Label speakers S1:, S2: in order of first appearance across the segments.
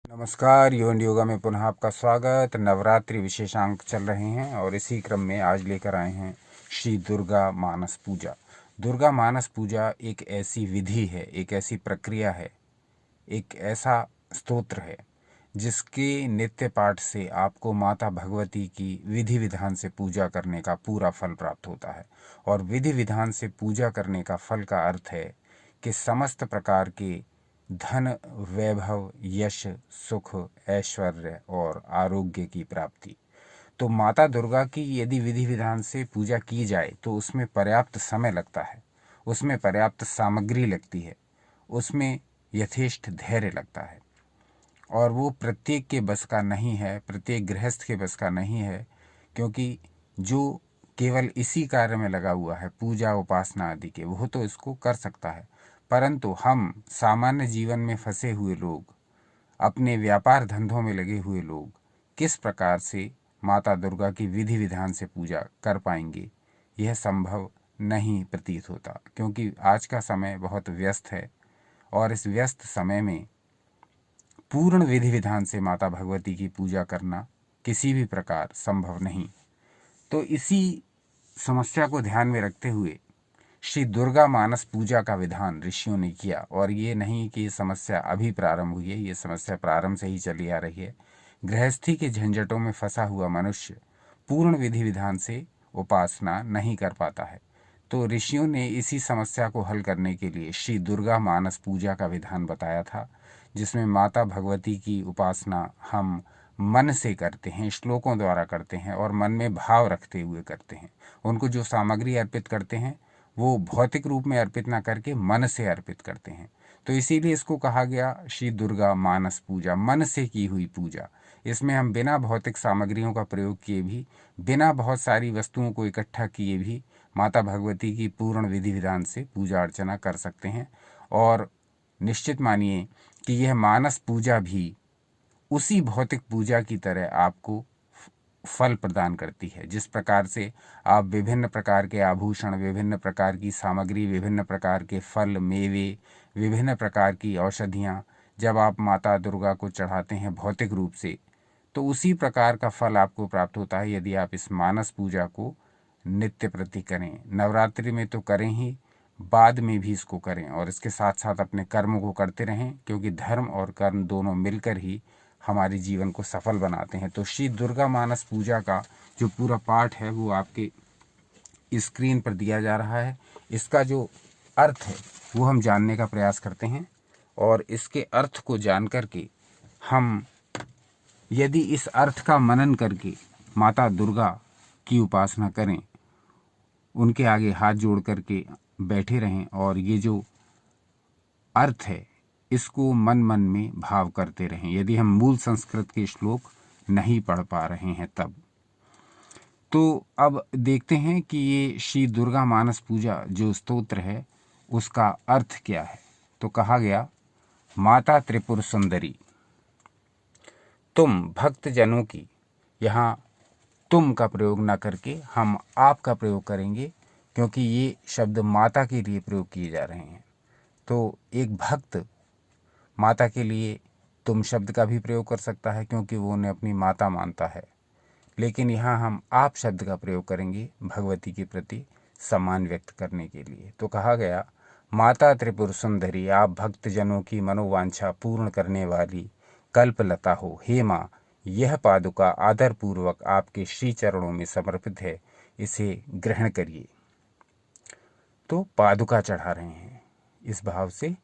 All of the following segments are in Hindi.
S1: नमस्कार, योग योगा में पुनः आपका स्वागत। नवरात्रि विशेषांक चल रहे हैं और इसी क्रम में आज लेकर आए हैं श्री दुर्गा मानस पूजा। दुर्गा मानस पूजा एक ऐसी विधि है, एक ऐसी प्रक्रिया है, एक ऐसा स्तोत्र है जिसके नित्य पाठ से आपको माता भगवती की विधि विधान से पूजा करने का पूरा फल प्राप्त होता है। और विधि विधान से पूजा करने का फल का अर्थ है कि समस्त प्रकार के धन, वैभव, यश, सुख, ऐश्वर्य और आरोग्य की प्राप्ति। तो माता दुर्गा की यदि विधि विधान से पूजा की जाए तो उसमें पर्याप्त समय लगता है, उसमें पर्याप्त सामग्री लगती है, उसमें यथेष्ट धैर्य लगता है और वो प्रत्येक के बस का नहीं है, प्रत्येक गृहस्थ के बस का नहीं है। क्योंकि जो केवल इसी कार्य में लगा हुआ है, पूजा उपासना आदि के, वो तो इसको कर सकता है, परंतु हम सामान्य जीवन में फंसे हुए लोग, अपने व्यापार धंधों में लगे हुए लोग किस प्रकार से माता दुर्गा की विधि विधान से पूजा कर पाएंगे, यह संभव नहीं प्रतीत होता। क्योंकि आज का समय बहुत व्यस्त है और इस व्यस्त समय में पूर्ण विधि विधान से माता भगवती की पूजा करना किसी भी प्रकार संभव नहीं। तो इसी समस्या को ध्यान में रखते हुए श्री दुर्गा मानस पूजा का विधान ऋषियों ने किया। और ये नहीं कि ये समस्या अभी प्रारंभ हुई है, ये समस्या प्रारंभ से ही चली आ रही है। गृहस्थी के झंझटों में फंसा हुआ मनुष्य पूर्ण विधि विधान से उपासना नहीं कर पाता है। तो ऋषियों ने इसी समस्या को हल करने के लिए श्री दुर्गा मानस पूजा का विधान बताया था, जिसमें माता भगवती की उपासना हम मन से करते हैं, श्लोकों द्वारा करते हैं और मन में भाव रखते हुए करते हैं। उनको जो सामग्री अर्पित करते हैं वो भौतिक रूप में अर्पित ना करके मन से अर्पित करते हैं। तो इसीलिए इसको कहा गया श्री दुर्गा मानस पूजा, मन से की हुई पूजा। इसमें हम बिना भौतिक सामग्रियों का प्रयोग किए भी, बिना बहुत सारी वस्तुओं को इकट्ठा किए भी माता भगवती की पूर्ण विधि विधान से पूजा अर्चना कर सकते हैं। और निश्चित मानिए कि यह मानस पूजा भी उसी भौतिक पूजा की तरह आपको फल प्रदान करती है। जिस प्रकार से आप विभिन्न प्रकार के आभूषण, विभिन्न प्रकार की सामग्री, विभिन्न प्रकार के फल, मेवे, विभिन्न प्रकार की औषधियाँ जब आप माता दुर्गा को चढ़ाते हैं भौतिक रूप से, तो उसी प्रकार का फल आपको प्राप्त होता है यदि आप इस मानस पूजा को नित्य प्रति करें। नवरात्रि में तो करें ही, बाद में भी इसको करें और इसके साथ साथ अपने कर्म को करते रहें, क्योंकि धर्म और कर्म दोनों मिलकर ही हमारे जीवन को सफल बनाते हैं। तो श्री दुर्गा मानस पूजा का जो पूरा पाठ है वो आपके स्क्रीन पर दिया जा रहा है। इसका जो अर्थ है वो हम जानने का प्रयास करते हैं और इसके अर्थ को जान करके हम यदि इस अर्थ का मनन करके माता दुर्गा की उपासना करें, उनके आगे हाथ जोड़ करके बैठे रहें और ये जो अर्थ है इसको मन मन में भाव करते रहें, यदि हम मूल संस्कृत के श्लोक नहीं पढ़ पा रहे हैं तब। तो अब देखते हैं कि ये श्री दुर्गा मानस पूजा जो स्तोत्र है उसका अर्थ क्या है। तो कहा गया, माता त्रिपुर सुंदरी, तुम भक्त जनों की, यहाँ तुम का प्रयोग ना करके हम आप का प्रयोग करेंगे, क्योंकि ये शब्द माता के लिए प्रयोग किए जा रहे हैं। तो एक भक्त माता के लिए तुम शब्द का भी प्रयोग कर सकता है, क्योंकि वो उन्हें अपनी माता मानता है, लेकिन यहाँ हम आप शब्द का प्रयोग करेंगे भगवती के प्रति सम्मान व्यक्त करने के लिए। तो कहा गया, माता त्रिपुर सुंदरी, आप भक्तजनों की मनोवांछा पूर्ण करने वाली कल्पलता हो। हे माँ, यह पादुका आदरपूर्वक आपके श्री चरणों में समर्पित है, इसे ग्रहण करिए। तो पादुका चढ़ा रहे हैं इस भाव से,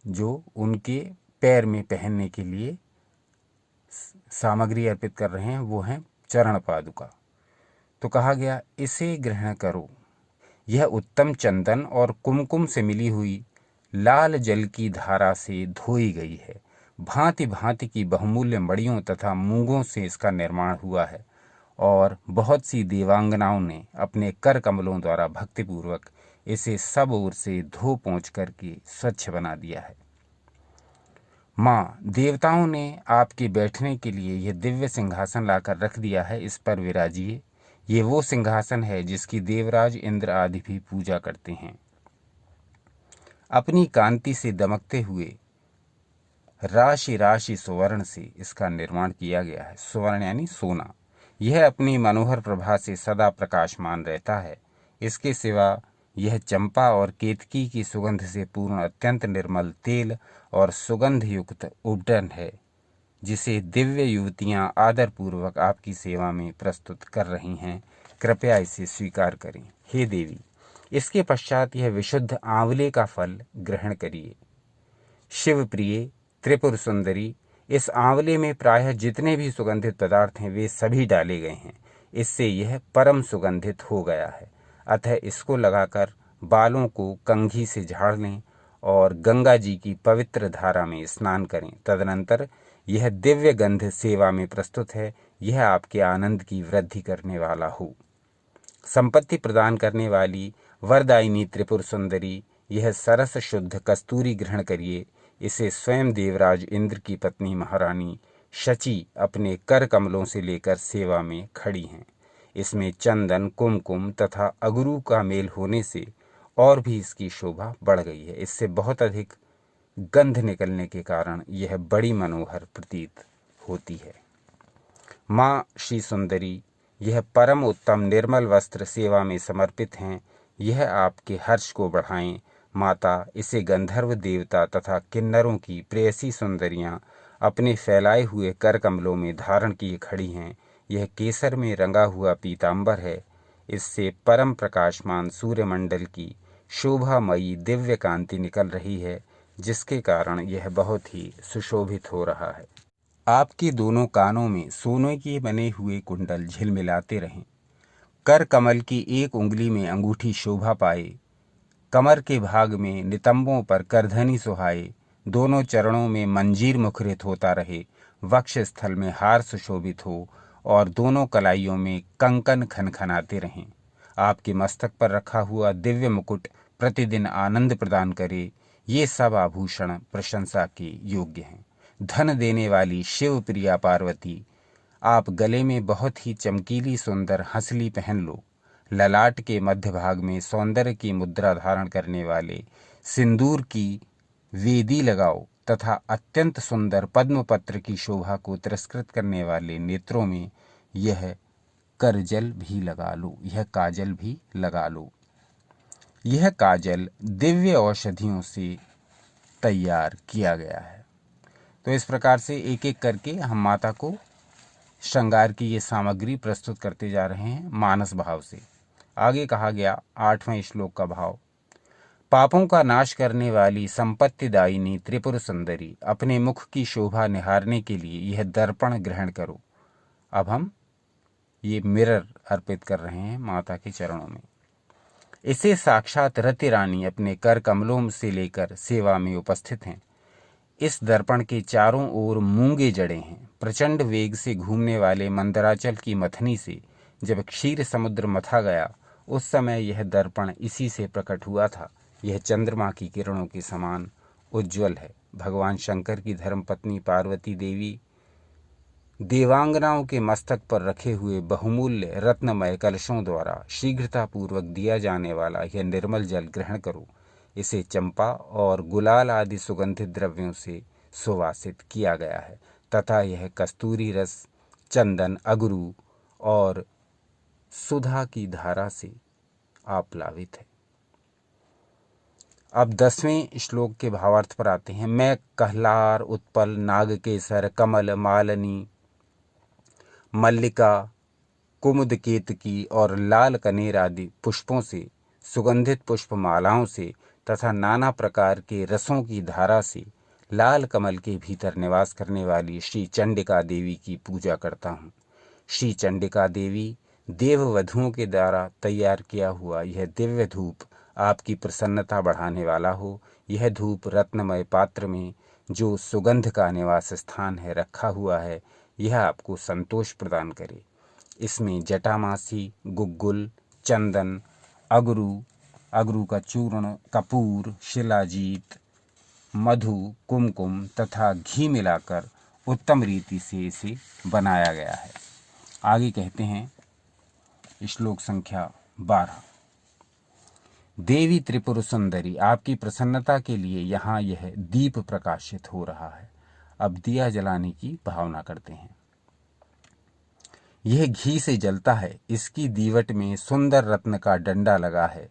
S1: जो उनके पैर में पहनने के लिए सामग्री अर्पित कर रहे हैं वो हैं चरण पादुका। तो कहा गया, इसे ग्रहण करो, यह उत्तम चंदन और कुमकुम से मिली हुई लाल जल की धारा से धोई गई है। भांति भांति की बहुमूल्य मड़ियों तथा मूंगों से इसका निर्माण हुआ है और बहुत सी देवांगनाओं ने अपने कर कमलों द्वारा भक्तिपूर्वक इसे सब ओर से धो पोंछ करके स्वच्छ बना दिया है। माँ, देवताओं ने आपके बैठने के लिए यह दिव्य सिंहासन लाकर रख दिया है, इस पर विराजिए। ये वो सिंहासन है जिसकी देवराज इंद्र आदि भी पूजा करते हैं। अपनी कांति से दमकते हुए राशि राशि सुवर्ण से इसका निर्माण किया गया है। सुवर्ण यानी सोना। यह अपनी मनोहर प्रभा से सदा प्रकाशमान रहता है। इसके सिवा यह चंपा और केतकी की सुगंध से पूर्ण अत्यंत निर्मल तेल और सुगंध युक्त उपटन है, जिसे दिव्य युवतियां आदरपूर्वक आपकी सेवा में प्रस्तुत कर रही हैं। कृपया इसे स्वीकार करें, हे देवी। इसके पश्चात यह विशुद्ध आंवले का फल ग्रहण करिए। शिव प्रिय त्रिपुर सुंदरी, इस आंवले में प्रायः जितने भी सुगंधित पदार्थ हैं वे सभी डाले गए हैं। इससे यह परम सुगंधित हो गया है। अतः इसको लगाकर बालों को कंघी से झाड़ लें और गंगा जी की पवित्र धारा में स्नान करें। तदनंतर यह दिव्य गंध सेवा में प्रस्तुत है। यह आपके आनंद की वृद्धि करने वाला हो। संपत्ति प्रदान करने वाली वरदायिनी त्रिपुर सुंदरी, यह सरस शुद्ध कस्तूरी ग्रहण करिए। इसे स्वयं देवराज इंद्र की पत्नी महारानी शची अपने कर कमलों से लेकर सेवा में खड़ी हैं। इसमें चंदन, कुमकुम तथा अगरू का मेल होने से और भी इसकी शोभा बढ़ गई है। इससे बहुत अधिक गंध निकलने के कारण यह बड़ी मनोहर प्रतीत होती है। माँ श्री सुंदरी, यह परम उत्तम निर्मल वस्त्र सेवा में समर्पित हैं। यह आपके हर्ष को बढ़ाएं। माता, इसे गंधर्व देवता तथा किन्नरों की प्रेयसी सुंदरियां अपने फैलाए हुए कर कमलों में धारण किए खड़ी हैं। यह केसर में रंगा हुआ पीतांबर है। इससे परम प्रकाशमान सूर्यमंडल की शोभामयी दिव्य कांति निकल रही है, जिसके कारण यह बहुत ही सुशोभित हो रहा है। आपके दोनों कानों में सोने के बने हुए कुंडल झिलमिलाते रहें। कर कमल की एक उंगली में अंगूठी शोभा पाए। कमर के भाग में नितंबों पर करधनी सुहाए। दोनों चरणों में मंजीर मुखरित होता रहे। वक्ष स्थल में हार सुशोभित हो और दोनों कलाइयों में कंकन खनखनाते रहें। आपके मस्तक पर रखा हुआ दिव्य मुकुट प्रतिदिन आनंद प्रदान करे। ये सब आभूषण प्रशंसा के योग्य हैं। धन देने वाली शिव प्रिया पार्वती, आप गले में बहुत ही चमकीली सुंदर हंसली पहन लो। ललाट के मध्य भाग में सौंदर्य की मुद्रा धारण करने वाले सिंदूर की वेदी लगाओ तथा अत्यंत सुंदर पद्मपत्र की शोभा को तिरस्कृत करने वाले नेत्रों में यह करजल भी लगा लो, यह काजल भी लगा लो। यह काजल दिव्य औषधियों से तैयार किया गया है। तो इस प्रकार से एक एक करके हम माता को श्रृंगार की ये सामग्री प्रस्तुत करते जा रहे हैं मानस भाव से। आगे कहा गया 8वें श्लोक का भाव। पापों का नाश करने वाली संपत्तिदायिनी त्रिपुर सुंदरी, अपने मुख की शोभा निहारने के लिए यह दर्पण ग्रहण करो। अब हम ये मिरर अर्पित कर रहे हैं माता के चरणों में। इसे साक्षात रति रानी अपने कर कमलों से लेकर सेवा में उपस्थित हैं। इस दर्पण के चारों ओर मूंगे जड़े हैं। प्रचंड वेग से घूमने वाले मंदराचल की मथनी से जब क्षीर समुद्र मथा गया, उस समय यह दर्पण इसी से प्रकट हुआ था। यह चंद्रमा की किरणों के समान उज्ज्वल है। भगवान शंकर की धर्मपत्नी पार्वती देवी देवांगनाओं के मस्तक पर रखे हुए बहुमूल्य रत्नमय कलशों द्वारा शीघ्रतापूर्वक दिया जाने वाला यह निर्मल जल ग्रहण करो। इसे चंपा और गुलाल आदि सुगंधित द्रव्यों से सुवासित किया गया है तथा यह कस्तूरी रस, चंदन, अगरू और सुधा की धारा से आप्लावित है। अब 10वें श्लोक के भावार्थ पर आते हैं। मैं कहलार, उत्पल, नागकेसर, कमल, मालिनी, मल्लिका, कुमुद केतकी और लाल कनेर आदि पुष्पों से, सुगंधित पुष्प मालाओं से तथा नाना प्रकार के रसों की धारा से लाल कमल के भीतर निवास करने वाली श्री चंडिका देवी की पूजा करता हूँ। श्री चंडिका देवी, देववधुओं के द्वारा तैयार किया हुआ यह दिव्य धूप आपकी प्रसन्नता बढ़ाने वाला हो। यह धूप रत्नमय पात्र में जो सुगंध का निवास स्थान है रखा हुआ है, यह आपको संतोष प्रदान करे। इसमें जटामासी, गुग्गुल, चंदन, अगरू का चूर्ण, कपूर, शिलाजीत, मधु, कुमकुम तथा घी मिलाकर उत्तम रीति से इसे बनाया गया है। आगे कहते हैं श्लोक संख्या 12। देवी त्रिपुर सुंदरी, आपकी प्रसन्नता के लिए यहाँ यह दीप प्रकाशित हो रहा है। अब दिया जलाने की भावना करते हैं। यह घी से जलता है, इसकी दीवट में सुंदर रत्न का डंडा लगा है,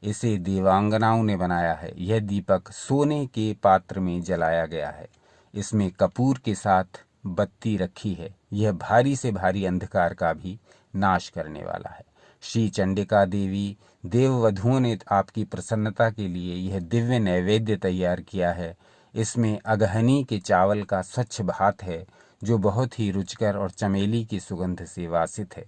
S1: इसे देवांगनाओं ने बनाया है। यह दीपक सोने के पात्र में जलाया गया है, इसमें कपूर के साथ बत्ती रखी है। यह भारी से भारी अंधकार का भी नाश करने वाला है। श्री चंडिका देवी देववधुओं ने आपकी प्रसन्नता के लिए यह दिव्य नैवेद्य तैयार किया है। इसमें अगहनी के चावल का स्वच्छ भात है, जो बहुत ही रुचिकर और चमेली की सुगंध से वासित है।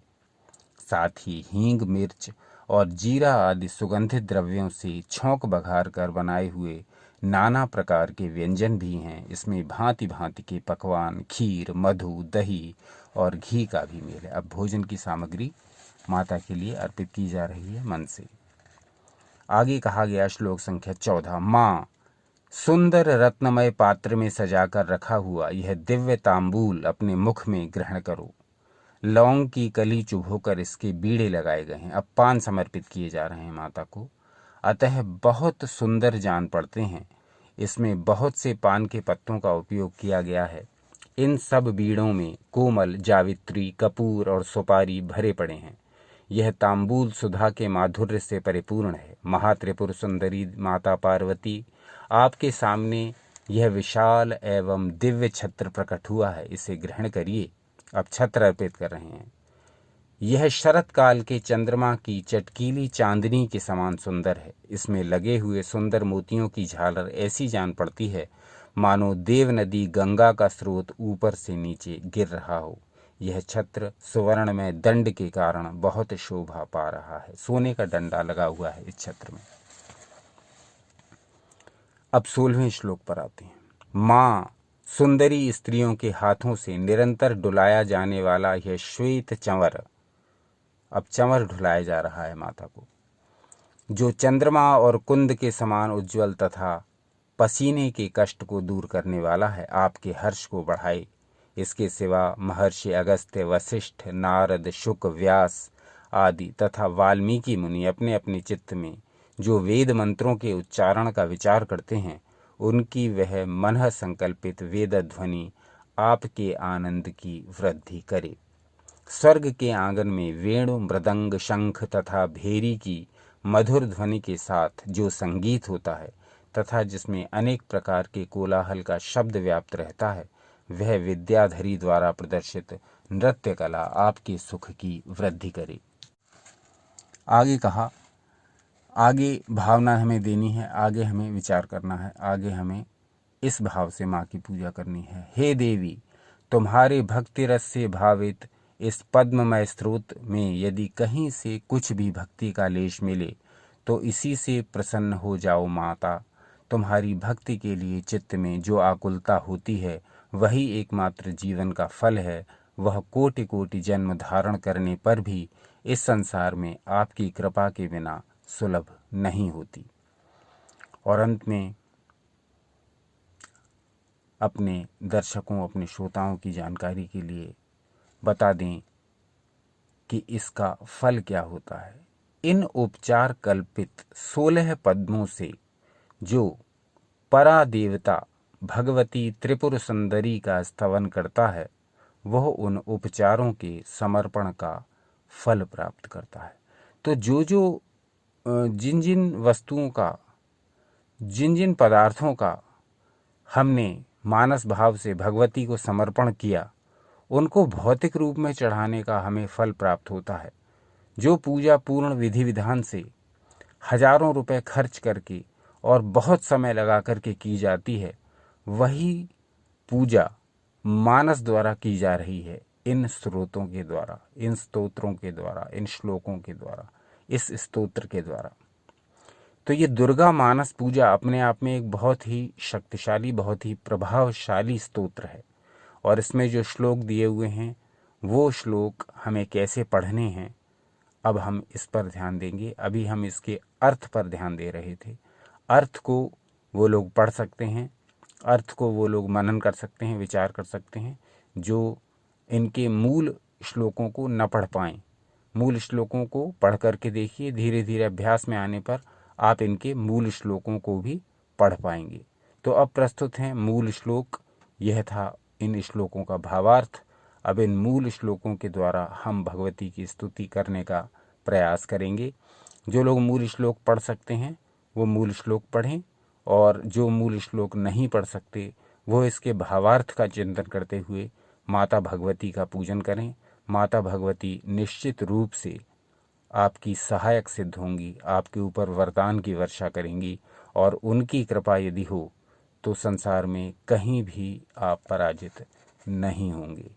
S1: साथ ही हींग, मिर्च और जीरा आदि सुगंधित द्रव्यों से छौंक बघार कर बनाए हुए नाना प्रकार के व्यंजन भी हैं। इसमें भांति भांति के पकवान, खीर, मधु, दही और घी का भी मेल है। अब भोजन की सामग्री माता के लिए अर्पित की जा रही है मन से। आगे कहा गया श्लोक संख्या 14। माँ, सुंदर रत्नमय पात्र में सजाकर रखा हुआ यह दिव्य तांबूल अपने मुख में ग्रहण करो। लौंग की कली चुभोकर इसके बीड़े लगाए गए हैं। अब पान समर्पित किए जा रहे हैं माता को, अतः बहुत सुंदर जान पड़ते हैं। इसमें बहुत से पान के पत्तों का उपयोग किया गया है। इन सब बीड़ों में कोमल, जावित्री, कपूर और सुपारी भरे पड़े हैं। यह तांबूल सुधा के माधुर्य से परिपूर्ण है। महात्रिपुर सुंदरी माता पार्वती, आपके सामने यह विशाल एवं दिव्य छत्र प्रकट हुआ है, इसे ग्रहण करिए। अब छत्र अर्पित कर रहे हैं। यह शरत काल के चंद्रमा की चटकीली चांदनी के समान सुंदर है। इसमें लगे हुए सुंदर मोतियों की झालर ऐसी जान पड़ती है मानो देव नदी गंगा का स्रोत ऊपर से नीचे गिर रहा हो। यह छत्र सुवर्ण में दंड के कारण बहुत शोभा पा रहा है। सोने का डंडा लगा हुआ है इस छत्र में। अब 16वें श्लोक पर आते हैं। माँ, सुंदरी स्त्रियों के हाथों से निरंतर डुलाया जाने वाला यह श्वेत चंवर, अब चंवर ढुलाया जा रहा है माता को, जो चंद्रमा और कुंद के समान उज्ज्वल तथा पसीने के कष्ट को दूर करने वाला है, आपके हर्ष को बढ़ाए। इसके सिवा महर्षि अगस्त्य, वशिष्ठ, नारद, शुक, व्यास आदि तथा वाल्मीकि मुनि अपने अपने चित्त में जो वेद मंत्रों के उच्चारण का विचार करते हैं, उनकी वह मन संकल्पित वेद ध्वनि आपके आनंद की वृद्धि करे। स्वर्ग के आंगन में वेणु, मृदंग, शंख तथा भेरी की मधुर ध्वनि के साथ जो संगीत होता है तथा जिसमें अनेक प्रकार के कोलाहल का शब्द व्याप्त रहता है, वह विद्याधरी द्वारा प्रदर्शित नृत्य कला आपके सुख की वृद्धि करे। आगे कहा, आगे भावना हमें देनी है, आगे हमें विचार करना है, आगे हमें इस भाव से माँ की पूजा करनी है। हे देवी, तुम्हारे भक्ति रस से भावित इस पद्ममय स्रोत में यदि कहीं से कुछ भी भक्ति का लेश मिले तो इसी से प्रसन्न हो जाओ माता। तुम्हारी भक्ति के लिए चित्त में जो आकुलता होती है, वही एकमात्र जीवन का फल है। वह कोटि कोटि जन्म धारण करने पर भी इस संसार में आपकी कृपा के बिना सुलभ नहीं होती। और अंत में अपने दर्शकों, अपने श्रोताओं की जानकारी के लिए बता दें कि इसका फल क्या होता है। इन उपचार कल्पित 16 पद्मों से जो परा देवता भगवती त्रिपुर सुंदरी का स्तवन करता है, वह उन उपचारों के समर्पण का फल प्राप्त करता है। तो जिन जिन वस्तुओं का, जिन जिन पदार्थों का हमने मानस भाव से भगवती को समर्पण किया, उनको भौतिक रूप में चढ़ाने का हमें फल प्राप्त होता है। जो पूजा पूर्ण विधि विधान से हजारों रुपए खर्च करके और बहुत समय लगा करके की जाती है, वही पूजा मानस द्वारा की जा रही है, इन स्रोतों के द्वारा, इन स्तोत्रों के द्वारा, इन श्लोकों के द्वारा, इस स्तोत्र के द्वारा। तो ये दुर्गा मानस पूजा अपने आप में एक बहुत ही शक्तिशाली, बहुत ही प्रभावशाली स्तोत्र है। और इसमें जो श्लोक दिए हुए हैं, वो श्लोक हमें कैसे पढ़ने हैं, अब हम इस पर ध्यान देंगे। अभी हम इसके अर्थ पर ध्यान दे रहे थे। अर्थ को वो लोग पढ़ सकते हैं, अर्थ को वो लोग मनन कर सकते हैं, विचार कर सकते हैं, जो इनके मूल श्लोकों को न पढ़ पाएं। मूल श्लोकों को पढ़ करके देखिए, धीरे धीरे अभ्यास में आने पर आप इनके मूल श्लोकों को भी पढ़ पाएंगे। तो अब प्रस्तुत हैं मूल श्लोक। यह था इन श्लोकों का भावार्थ। अब इन मूल श्लोकों के द्वारा हम भगवती की स्तुति करने का प्रयास करेंगे। जो लोग मूल श्लोक पढ़ सकते हैं वो मूल श्लोक पढ़ें, और जो मूल श्लोक नहीं पढ़ सकते वो इसके भावार्थ का चिंतन करते हुए माता भगवती का पूजन करें। माता भगवती निश्चित रूप से आपकी सहायक सिद्ध होंगी, आपके ऊपर वरदान की वर्षा करेंगी, और उनकी कृपा यदि हो तो संसार में कहीं भी आप पराजित नहीं होंगे।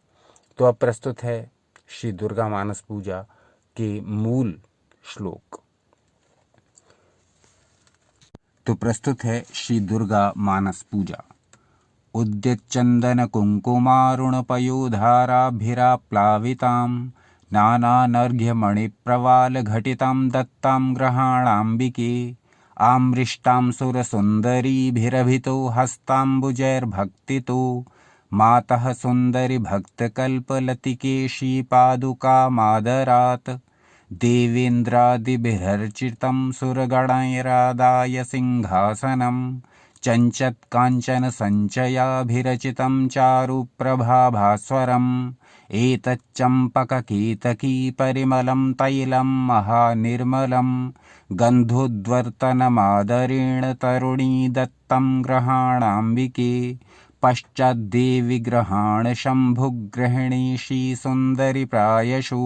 S1: तो अब प्रस्तुत है श्री दुर्गा मानस पूजा के मूल श्लोक। तो प्रस्तुत है श्री दुर्गा मानस पूजा। उद्यच्चंदन कुंकुमारुण पयोधाराभिराप्लावितां नानानर्घ्यमणिप्रवाल घटितां दत्तां ग्रहाणाम्बिके आमृष्टां सुरसुन्दरीभिरभितो हस्ताम्बुजैर्भक्तितो मातः सुन्दरि भक्तकल्पलतिके श्रीपादुकामादरात् देवेन्द्रादिभिरर्चितं सुरगणैरादाय सिंहासनं चञ्चत्काञ्चन सञ्चयाभिरचितं चारुप्रभाभास्वरम् एतच्चम्पककेतकी परिमलं तैलं महानिर्मलं गन्धोद्वर्तनमादरेण तरुणी दत्तं ग्रहाणाम्बिके पश्चाद्देविग्रहाण शम्भुगृहिणीषी सुन्दरि प्रायशो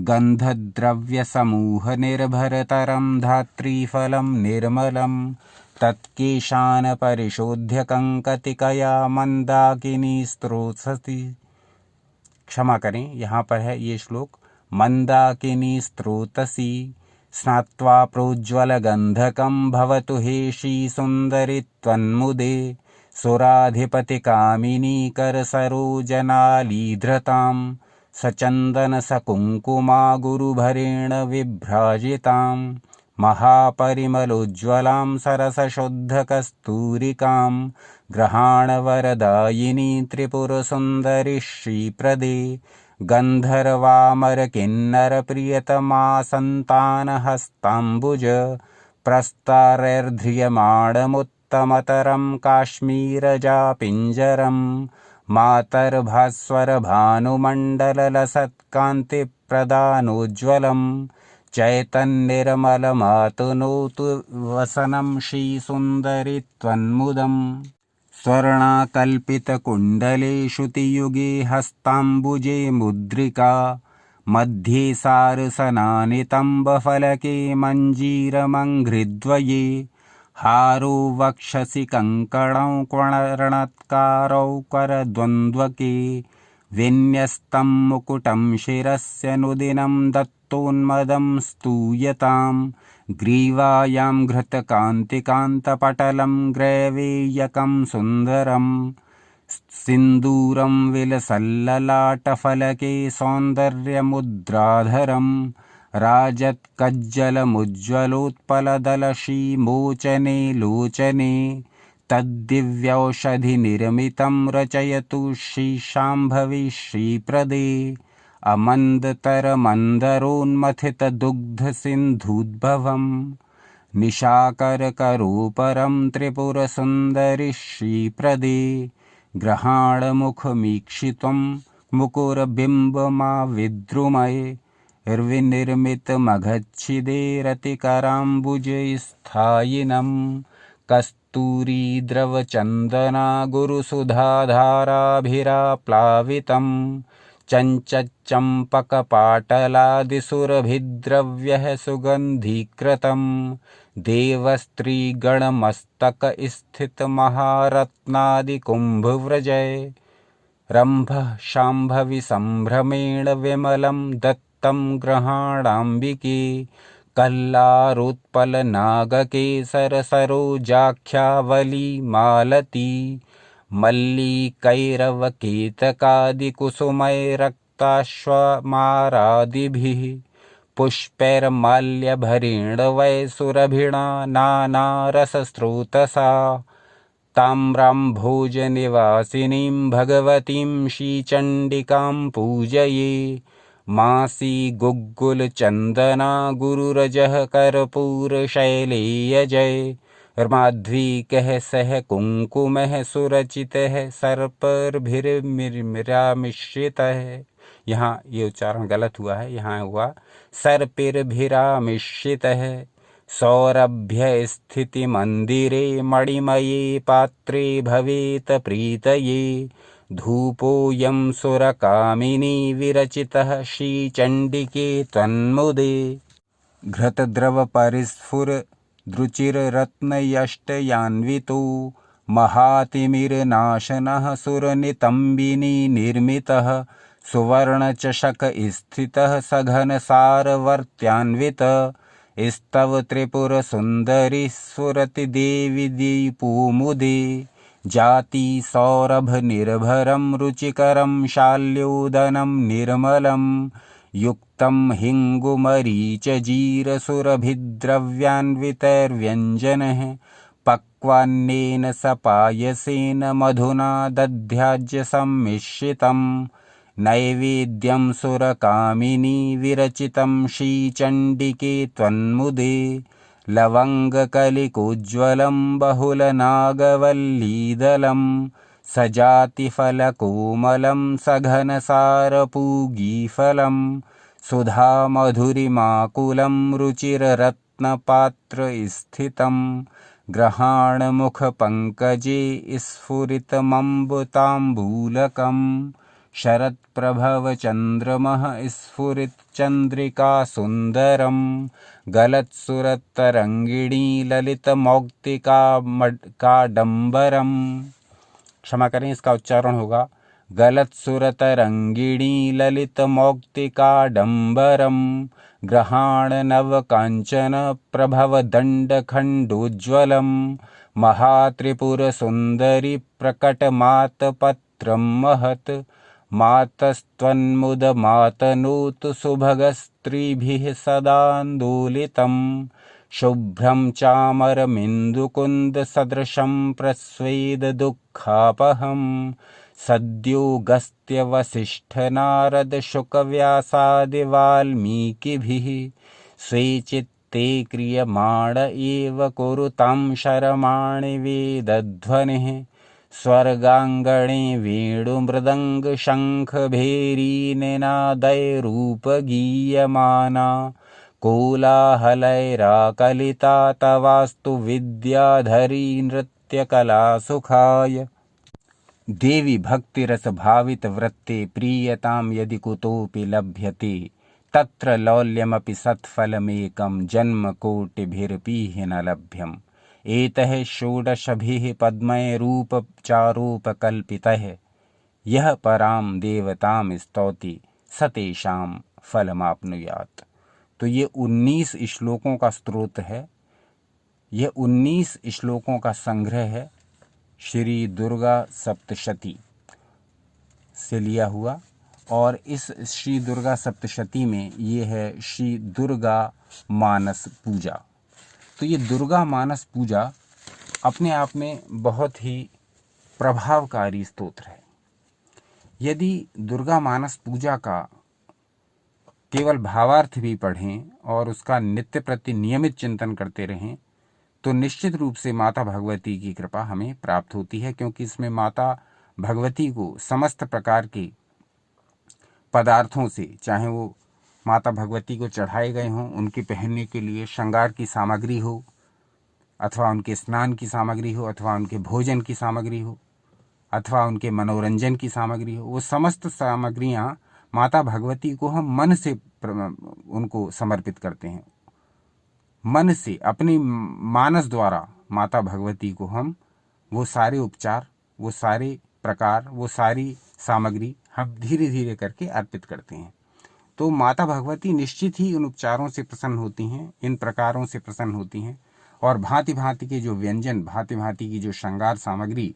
S1: गन्धद्रव्यसमूहनिर्भरतरं धात्रीफलं निर्मलं तत्केशान् परिशोध्य कङ्कतिकया मन्दाकिनी स्त्रोतसि। क्षमा करें, यहाँ पर है ये श्लोक। मन्दाकिनी स्त्रोतसि स्नात्वा प्रोज्ज्वलगन्धकं भवतु हे श्रीसुन्दरि त्वन्मुदे सुराधिपतिकामिनी करसरोजनालीधृतां सचन्दनसकुङ्कुमा गुरुभरेण विभ्राजितां महापरिमलोज्ज्वलां सरसशुद्धकस्तूरिकां ग्रहाणवरदायिनी त्रिपुरसुन्दरि श्रीप्रदे गन्धर्वामरकिन्नरप्रियतमा सन्तानहस्ताम्बुज प्रस्तारैर्ध्रियमाणमुत्तमतरं काश्मीरजापिञ्जरं मातर्भास्वरभानुमण्डललसत्कान्तिप्रदानोज्ज्वलं चैतन्निर्मलमातनोतु वसनं श्रीसुन्दरि त्वन्मुदम् स्वर्णाकल्पितकुण्डले श्रुतियुगे हस्ताम्बुजे मुद्रिका मध्ये सारसनानितम्बफलके मञ्जीरमङ्घ्रिद्वये हारो वक्षसि कङ्कणौ कर्णत्कारौ करद्वन्द्वके विन्यस्तं मुकुटं शिरस्य नुदिनं दत्तोन्मदं स्तूयतां ग्रीवायां घृतकान्तिकान्तपटलं ग्रैवेयकं सुन्दरं सिन्दूरं विलसल्ललाटफलके सौन्दर्यमुद्राधरं राजत्कज्जलमुज्ज्वलोत्पलदलशीमोचने लोचने तद्दिव्यौषधिनिर्मितं रचयतु श्रीशाम्भवी श्रीप्रदे अमन्दतरमन्दरोन्मथितदुग्धसिन्धूद्भवं निशाकरकरोपरं त्रिपुरसुन्दरि श्रीप्रदे ग्रहाणमुखमीक्षितं मुकुरबिम्बमाविद्रुमये निर्विनिर्मितमघच्छिदे रतिकराम्बुजे स्थायिनं कस्तूरीद्रवचन्दना गुरुसुधाधाराभिराप्लावितं चञ्चच्चम्पकपाटलादिसुरभिद्रव्यः सुगन्धीकृतं देवस्त्रीगणमस्तकस्थितमहारत्नादिकुम्भव्रजय रम्भः शाम्भवी सम्भ्रमेण विमलं दत्तं ग्रहाणाम्बिके कल्लारोत्पलनागकेसरसरोजाख्यावली मालती मल्लीकैरवकेतकादिकुसुमैरक्ताश्वमारादिभिः पुष्पैर्माल्यभरेण वै सुरभिणा नानारसस्रोतसा ताम्रां भोजनिवासिनीं भगवतीं श्रीचण्डिकां पूजये मासी गुग्गुलचन्दना गुरुरजः कर्पूरशैलेयजय माध्वीकः सह कुङ्कुमः सुरचितः सर्पैर्भिर्मिश्रितः। यहाँ ये उच्चारण गलत हुआ है, यहाँ हुआ सर्पिर्भिरामिश्रितः। सौरभ्य स्थिति मंदिरे मणिमये पात्रे भवेत प्रीतये। धूपोऽयं सुरकामिनी विरचितः श्रीचण्डिके त्वन्मुदे। घृतद्रवपरिस्फुरदृचिररत्नयष्टयान्वितो महातिमिरनाशनः सुरनितम्बिनी निर्मितः। सुवर्णचषकस्थितः सघनसारवर्त्यान्वितः। स्तव त्रिपुरसुन्दरी स्फुरति देवी दीपोमुदे। जाति सौरभनिर्भरं रुचिकरं शाल्योदनं निर्मलं। युक्तं हिङ्गुमरीचजीरसुरभिद्रव्यान्वितैर्व्यञ्जनः। पक्वान्नेन सपायसेन मधुना दध्याज्यसम्मिश्रितं। नैवेद्यं सुरकामिनी विरचितं श्रीचण्डिके त्वन्मुदे। लवङ्गकलिकोज्ज्वलं बहुलनागवल्लीदलं। सजातिफलकोमलं सघनसारपूगीफलं। सुधामधुरिमाकुलं रुचिररत्नपात्रस्थितं। ग्रहाणमुखपङ्कजे स्फुरितमम्बुताम्बूलकम्। शरत्प्रभवचन्द्रमः स्फुरितचन्द्रिका सुन्दरम्। गलत्सुरतरङ्गिणी ललितमौक्तिकाडम्बरम्। क्षमा करें, इसका उच्चारण होगा गलत्सुरतरङ्गिणी ललितमौक्तिकाडम्बरम्। ग्रहाणनवकाञ्चन प्रभवदण्डखण्डोज्ज्वलम्। महात्रिपुरसुन्दरी प्रकटमातपत्रं महत्। मातस्त्वन्मुदमातनोतु सुभगस्त्रीभिः सदान्दोलितम्। शुभ्रं चामरमिन्दुकुन्दसदृशं प्रस्वेददुःखापहम्। सद्योऽगस्त्यवसिष्ठनारदशुकव्यासादिवाल्मीकिभिः। स्वे चित्ते क्रियमाण एव कुरुतां शरमाणि वेदध्वनिः। स्वर्गाङ्गणे वेणुमृदङ्गशङ्खभेरीनिनादैरूपगीयमाना। कोलाहलैराकलिता तवास्तु विद्याधरी नृत्यकलासुखाय। देवी भक्तिरसभावितवृत्ते प्रीयतां यदि कुतोऽपि लभ्यते। तत्र लौल्यमपि सत्फलमेकं जन्मकोटिभिरपि न लभ्यम्। एतः षोडशभिः पद्मैरूपचारोपकल्पितः। यः परां देवतां स्तौति स तेषां फलमाप्नुयात्। तो ये 19 श्लोकों का स्रोत है, यह 19 श्लोकों का संग्रह है श्री दुर्गा सप्तशती से लिया हुआ। और इस श्री दुर्गा सप्तशती में ये है श्री दुर्गा मानस पूजा। तो ये दुर्गा मानस पूजा अपने आप में बहुत ही प्रभावकारी स्तोत्र है। यदि दुर्गा मानस पूजा का केवल भावार्थ भी पढ़ें और उसका नित्य प्रति नियमित चिंतन करते रहें तो निश्चित रूप से माता भगवती की कृपा हमें प्राप्त होती है, क्योंकि इसमें माता भगवती को समस्त प्रकार के पदार्थों से, चाहे वो माता भगवती को चढ़ाए गए हों, उनके पहनने के लिए श्रृंगार की सामग्री हो, अथवा उनके स्नान की सामग्री हो, अथवा उनके भोजन की सामग्री हो, अथवा उनके मनोरंजन की सामग्री हो, वो समस्त सामग्रियां माता भगवती को हम मन से उनको समर्पित करते हैं। मन से अपनी मानस द्वारा माता भगवती को हम वो सारे उपचार, वो सारे प्रकार, वो सारी सामग्री हम धीरे धीरे करके अर्पित करते हैं। तो माता भगवती निश्चित ही उन उपचारों से प्रसन्न होती हैं, इन प्रकारों से प्रसन्न होती हैं। और भांति भांति के जो व्यंजन, भांति भांति की जो श्रृंगार सामग्री,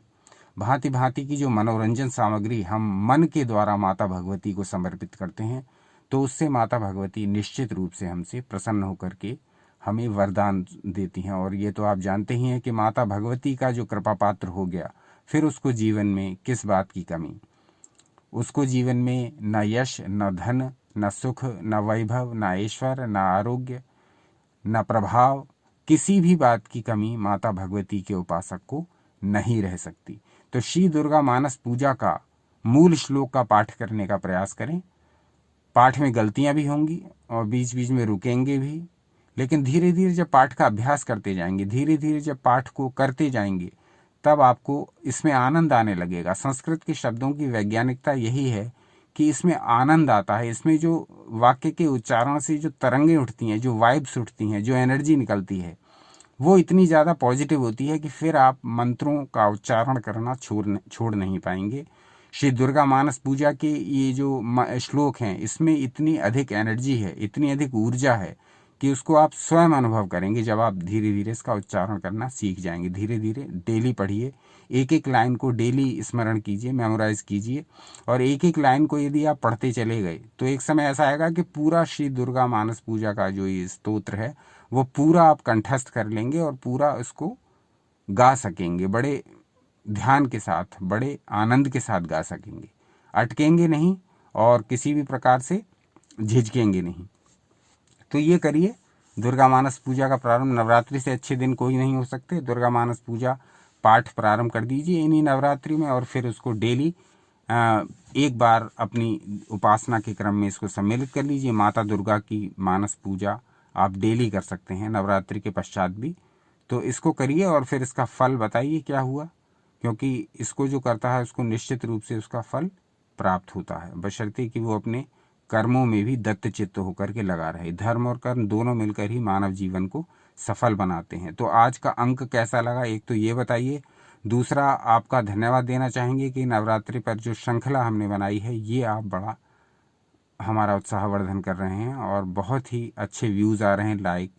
S1: भांति भांति की जो मनोरंजन सामग्री हम मन के द्वारा माता भगवती को समर्पित करते हैं, तो उससे माता भगवती निश्चित रूप से हमसे प्रसन्न होकर के हमें वरदान देती हैं। और ये तो आप जानते ही हैं कि माता भगवती का जो कृपा पात्र हो गया, फिर उसको जीवन में किस बात की कमी। उसको जीवन में न यश, न धन, न सुख, न वैभव, न ऐश्वर्य, न आरोग्य, न प्रभाव, किसी भी बात की कमी माता भगवती के उपासक को नहीं रह सकती। तो श्री दुर्गा मानस पूजा का मूल श्लोक का पाठ करने का प्रयास करें। पाठ में गलतियां भी होंगी और बीच बीच में रुकेंगे भी, लेकिन धीरे धीरे जब पाठ का अभ्यास करते जाएंगे, धीरे धीरे जब पाठ को करते जाएंगे, तब आपको इसमें आनंद आने लगेगा। संस्कृत के शब्दों की वैज्ञानिकता यही है कि इसमें आनंद आता है। इसमें जो वाक्य के उच्चारण से जो तरंगें उठती हैं, जो वाइब्स उठती हैं, जो एनर्जी निकलती है, वो इतनी ज़्यादा पॉजिटिव होती है कि फिर आप मंत्रों का उच्चारण करना छोड़ नहीं पाएंगे। श्री दुर्गा मानस पूजा के ये जो श्लोक हैं, इसमें इतनी अधिक एनर्जी है, इतनी अधिक ऊर्जा है कि उसको आप स्वयं अनुभव करेंगे जब आप धीरे धीरे इसका उच्चारण करना सीख जाएंगे। धीरे धीरे डेली पढ़िए, एक एक लाइन को डेली स्मरण कीजिए, मेमोराइज कीजिए, और एक एक लाइन को यदि आप पढ़ते चले गए तो एक समय ऐसा आएगा कि पूरा श्री दुर्गा मानस पूजा का जो ये स्तोत्र है वो पूरा आप कंठस्थ कर लेंगे और पूरा उसको गा सकेंगे। बड़े ध्यान के साथ, बड़े आनंद के साथ गा सकेंगे, अटकेंगे नहीं और किसी भी प्रकार से झिझकेंगे नहीं। तो ये करिए। दुर्गा मानस पूजा का प्रारंभ, नवरात्रि से अच्छे दिन कोई नहीं हो सकते। दुर्गा मानस पूजा पाठ प्रारंभ कर दीजिए इन्हीं नवरात्रि में, और फिर उसको डेली एक बार अपनी उपासना के क्रम में इसको सम्मिलित कर लीजिए। माता दुर्गा की मानस पूजा आप डेली कर सकते हैं, नवरात्रि के पश्चात भी। तो इसको करिए और फिर इसका फल बताइए क्या हुआ, क्योंकि इसको जो करता है उसको निश्चित रूप से उसका फल प्राप्त होता है, बशर्ते कि वो अपने कर्मों में भी दत्तचित्त होकर के लगा रहे। धर्म और कर्म दोनों मिलकर ही मानव जीवन को सफल बनाते हैं। तो आज का अंक कैसा लगा, एक तो ये बताइए। दूसरा, आपका धन्यवाद देना चाहेंगे कि नवरात्रि पर जो श्रृंखला हमने बनाई है, ये आप बड़ा हमारा उत्साहवर्धन कर रहे हैं और बहुत ही अच्छे व्यूज़ आ रहे हैं। लाइक,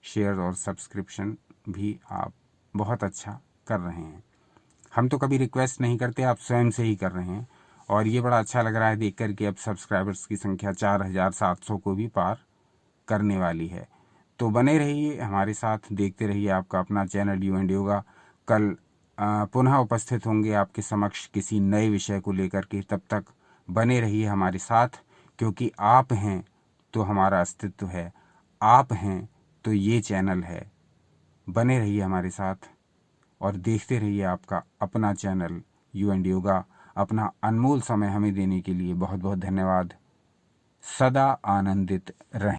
S1: शेयर और सब्सक्रिप्शन भी आप बहुत अच्छा कर रहे हैं। हम तो कभी रिक्वेस्ट नहीं करते, आप स्वयं से ही कर रहे हैं, और ये बड़ा अच्छा लग रहा है देख कर के अब सब्सक्राइबर्स की संख्या 4700 को भी पार करने वाली है। तो बने रहिए हमारे साथ, देखते रहिए आपका अपना चैनल यू एंड योगा। कल पुनः उपस्थित होंगे आपके समक्ष किसी नए विषय को लेकर के। तब तक बने रहिए हमारे साथ, क्योंकि आप हैं तो हमारा अस्तित्व है, आप हैं तो ये चैनल है। बने रहिए हमारे साथ और देखते रहिए आपका अपना चैनल यू एंड योगा। अपना अनमोल समय हमें देने के लिए बहुत बहुत धन्यवाद। सदा आनंदित रहें।